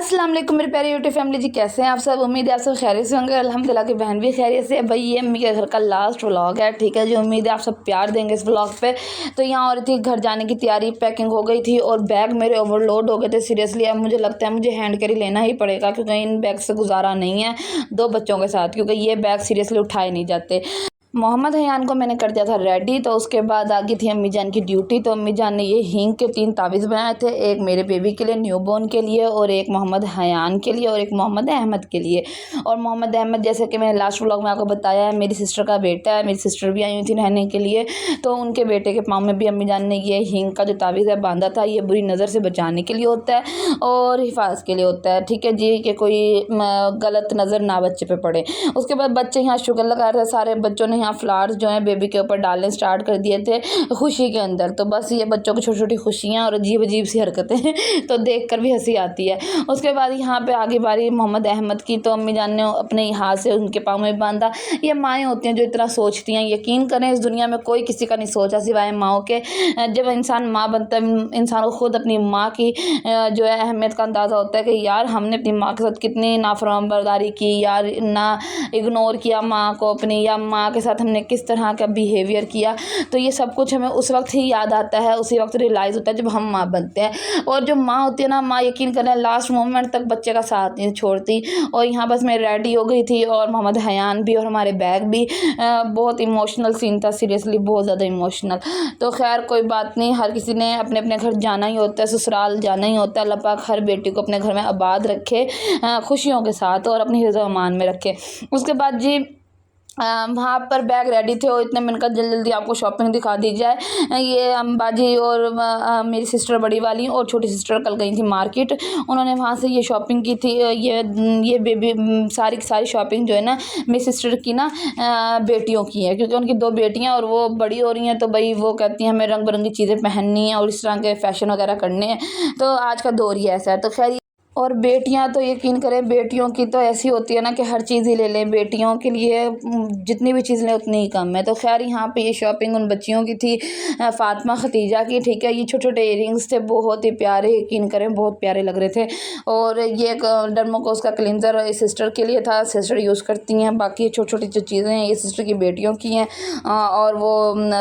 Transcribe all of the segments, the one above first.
अस्सलाम वालेकुम मेरे प्यारे यूट्यूब फैमिली जी, कैसे हैं आप सब। उम्मीद है आप सब खैरियत से होंगे। अल्हम्दुलिल्लाह की बहन भी खैरियत से है। भाई ये अम्मी के घर का लास्ट व्लॉग है, ठीक है जी। उम्मीद है आप सब प्यार देंगे इस व्लॉग पे। तो यहाँ और थी घर जाने की तैयारी, पैकिंग हो गई थी और बैग मेरे ओवरलोड हो गए थे सीरियसली। अब मुझे लगता है मुझे हैंड कैरी लेना ही पड़ेगा क्योंकि इन बैग से गुजारा नहीं है दो बच्चों के साथ, क्योंकि ये बैग सीरियसली उठाए नहीं जाते। मोहम्मद हयान को मैंने कर दिया था रेडी, तो उसके बाद आ गई थी अम्मी जान की ड्यूटी। तो अम्मी जान ने ये हींग के 3 तावीज़ बनाए थे, एक मेरे बेबी के लिए, न्यूबॉर्न के लिए, और एक मोहम्मद हयान के लिए, और एक मोहम्मद अहमद के लिए। और मोहम्मद अहमद जैसे कि मैंने लास्ट व्लॉग में आपको बताया है, मेरी सिस्टर का बेटा है। मेरी सिस्टर भी आई हुई थी रहने के लिए, तो उनके बेटे के पाँव में भी अम्मी जान ने ये हींग का जो तावीज़ है बांधा था। ये बुरी नज़र से बचाने के लिए होता है और हिफाजत के लिए होता है, ठीक है जी, कि कोई गलत नज़र ना बच्चे पे पड़े। उसके बाद बच्चे यहाँ शुगर लगा रहे थे, सारे बच्चों ने यहाँ फ्लावर्स जो है बेबी के ऊपर डालने स्टार्ट कर दिए थे खुशी के अंदर। तो बस ये बच्चों की छोटी छोटी खुशियाँ और अजीब अजीब सी हरकतें तो देख कर भी हंसी आती है। उसके बाद यहाँ पे आगे बारी मोहम्मद अहमद की, तो अम्मी जान ने अपने हाथ से उनके पाँव में बांधा। ये माएँ होती हैं जो इतना सोचती हैं, यकीन करें इस दुनिया में कोई किसी का नहीं सोचा सिवाय माओ के। जब इंसान माँ बनता है, इंसान को खुद अपनी माँ की जो है अहमियत का अंदाज़ा होता है कि यार हमने अपनी माँ के साथ कितनी नाफरमाबरदारी की, यार ना इग्नोर किया माँ को अपनी, या माँ के साथ हमने किस तरह का बिहेवियर किया। तो ये सब कुछ हमें उस वक्त ही याद आता है, उसी वक्त रियलाइज़ होता है जब हम माँ बनते हैं। और जो माँ होती है ना, माँ यकीन करें लास्ट मोमेंट तक बच्चे का साथ नहीं छोड़ती। और यहाँ बस मैं रेडी हो गई थी और मोहम्मद हयान भी और हमारे बैग भी। बहुत इमोशनल सीन था सीरियसली, बहुत ज़्यादा इमोशनल। तो खैर कोई बात नहीं, हर किसी ने अपने अपने घर जाना ही होता है, ससुराल जाना ही होता है। अल्लाह पाक हर बेटी को अपने घर में आबाद रखे खुशियों के साथ और अपनी हिज़्ज़ो अमान में रखे। उसके बाद जी वहाँ पर बैग रेडी थे और इतने मैंने कहा जल्दी जल्दी आपको शॉपिंग दिखा दी जाए। ये अम्बाजी और मेरी सिस्टर बड़ी वाली और छोटी सिस्टर कल गई थी मार्केट, उन्होंने वहाँ से ये शॉपिंग की थी। ये बेबी सारी की सारी शॉपिंग जो है ना मेरी सिस्टर की ना बेटियों की है, क्योंकि उनकी 2 बेटियाँ और वो बड़ी हो रही हैं। तो भाई वो कहती हैं हमें रंग बिरंगी चीज़ें पहननी है और इस तरह के फ़ैशन वगैरह करने हैं। तो आज का दौर ही ऐसा है। तो खैर और बेटियां तो यकीन करें, बेटियों की तो ऐसी होती है ना कि हर चीज़ ही ले लें, बेटियों के लिए जितनी भी चीज़ लें उतनी ही कम है। तो खैर यहाँ पे ये शॉपिंग उन बच्चियों की थी, फ़ातिमा खतीजा की, ठीक है। ये छोटे छोटे इयरिंग्स थे, बहुत ही प्यारे, यकीन करें बहुत प्यारे लग रहे थे। और ये एक डर्मोकोस का क्लिनज़र सिस्टर के लिए था, सिस्टर यूज़ करती हैं। बाकी छोटी छोटी जो चीज़ें हैं ये सिस्टर की बेटियों की हैं। और वो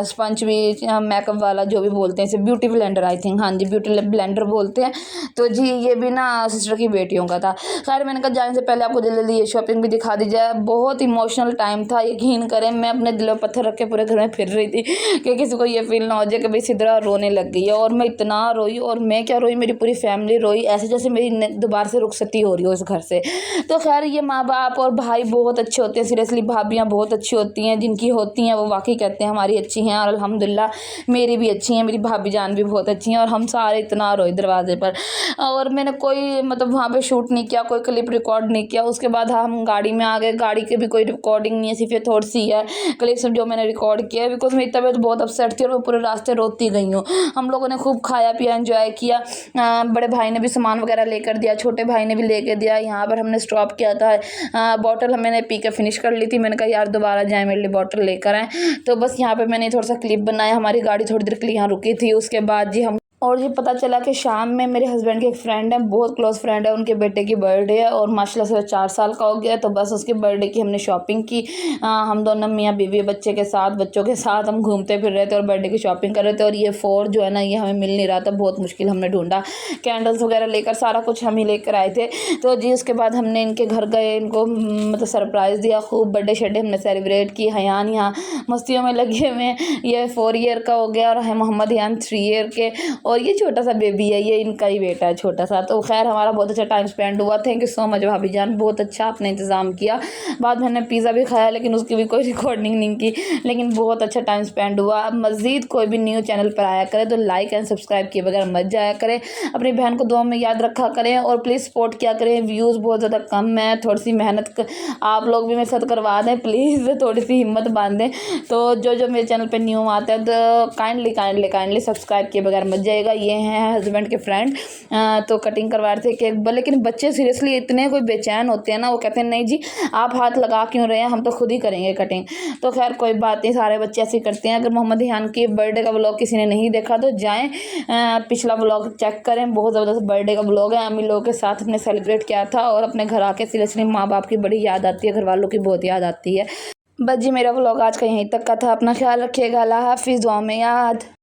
स्पंज भी मेकअप वाला जो भी बोलते हैं इसे ब्यूटी ब्लेंडर, आई थिंक, हाँ जी ब्यूटी ब्लेंडर बोलते हैं। तो जी ये भी ना की बेटियों का था। खैर मैंने कहा जाने से पहले आपको जल्दी जल्दी ये शॉपिंग भी दिखा दी जाए। बहुत इमोशनल टाइम था, यकीन करें मैं अपने दिल में पत्थर रख के पूरे घर में फिर रही थी कि किसी को ये फील ना हो जाए कि भाई सिद्रा रोने लग गई है। और मैं इतना रोई, और मैं क्या रोई, मेरी पूरी फैमिली रोई, ऐसे जैसे मेरी दोबारा से रुखसती हो रही हो इस घर से। तो खैर ये माँ बाप और भाई बहुत अच्छे होते हैं सीरियसली, भाभियाँ बहुत अच्छी होती हैं, जिनकी होती हैं वो वाकई कहते हैं हमारी अच्छी हैं। और अल्हम्दुलिल्लाह मेरी भी अच्छी हैं, मेरी भाभी जान भी बहुत अच्छी हैं। और हम सारे इतना रोए दरवाजे पर। और मैंने कोई मतलब वहाँ पे शूट नहीं किया, कोई क्लिप रिकॉर्ड नहीं किया। उसके बाद हम गाड़ी में आ गए, गाड़ी की भी कोई रिकॉर्डिंग नहीं है, सिर्फ ये थोड़ी सी है क्लिप्स जो मैंने रिकॉर्ड किया है, बिकॉज मेरी तबीयत बहुत अपसेट थी और मैं पूरे रास्ते रोती गई हूँ। हम लोगों ने खूब खाया पिया, एंजॉय किया। बड़े भाई ने भी सामान वगैरह लेकर दिया, छोटे भाई ने भी लेकर दिया। यहाँ पर हमने स्टॉप किया था, बॉटल मैंने पी के फिनिश कर ली थी। मैंने कहा यार दोबारा जाए मेरे लिए बॉटल लेकर आए। तो बस यहाँ पर मैंने थोड़ा सा क्लिप बनाया। हमारी गाड़ी थोड़ी देर के लिए यहाँ रुकी थी। उसके बाद जी हम और ये पता चला कि शाम में मेरे हस्बैंड के एक फ्रेंड है, बहुत क्लोज फ्रेंड है, उनके बेटे की बर्थडे है और माशाल्लाह से 4 साल का हो गया। तो बस उसके बर्थडे की हमने शॉपिंग की। हम दोनों मियाँ बीवी बच्चे के साथ, बच्चों के साथ हम घूमते फिर रहे थे और बर्थडे की शॉपिंग कर रहे थे। और ये 4 जो है ना ये हमें मिल नहीं रहा था, बहुत मुश्किल हमने ढूंढा। कैंडल्स वगैरह लेकर सारा कुछ हम ही लेकर आए थे। तो जी उसके बाद हमने इनके घर गए, इनको मतलब सरप्राइज़ दिया, खूब बर्थडे शड्डे हमने सेलिब्रेट की। हयान यहाँ मस्तियों में लगे हुए हैं, ये 4 ईयर का हो गया और मोहम्मद हयान 3 ईयर के, और ये छोटा सा बेबी है, ये इनका ही बेटा है छोटा सा। तो खैर हमारा बहुत अच्छा टाइम स्पेंड हुआ। थैंक यू सो मच भाभी जान, बहुत अच्छा आपने इंतज़ाम किया। बाद में हमने पिज़्ज़ा भी खाया, लेकिन उसकी भी कोई रिकॉर्डिंग नहीं की, लेकिन बहुत अच्छा टाइम स्पेंड हुआ। अब मज़ीद कोई भी न्यू चैनल पर आया करे तो लाइक एंड सब्सक्राइब किए बगैर मत जाया करें। अपनी बहन को दुआ में याद रखा करें और प्लीज़ सपोर्ट किया करें। व्यूज़ बहुत ज़्यादा कम है, थोड़ी सी मेहनत आप लोग भी मेरे साथ करवा दें प्लीज़, थोड़ी सी हिम्मत बांध दें। तो जो जो मेरे चैनल पर न्यू आता है तो काइंडली सब्सक्राइब किए बगैर मत जाइएगा। लीजिएगा, ये हैं हस्बैंड के फ्रेंड। तो कटिंग करवा रहे थे केक, लेकिन बच्चे सीरियसली इतने कोई बेचैन होते हैं ना, वो कहते हैं नहीं जी आप हाथ लगा क्यों रहे हैं, हम तो खुद ही करेंगे कटिंग। तो खैर कोई बात नहीं, सारे बच्चे ऐसे करते हैं। अगर मोहम्मद हियान की बर्थडे का व्लॉग किसी ने नहीं देखा तो जाएँ पिछला व्लॉग चेक करें, बहुत ज़बरदस्त बर्थडे का व्लॉग है। अम्मी लोगों के साथ अपने सेलिब्रेट किया था और अपने घर आके सीरियसली माँ बाप की बड़ी याद आती है, घर वालों की बहुत याद आती है। बस जी मेरा व्लॉग आज का यहीं तक का था। अपना ख्याल रखिएगा। अल्लाह हाफिज़, दुआ में याद।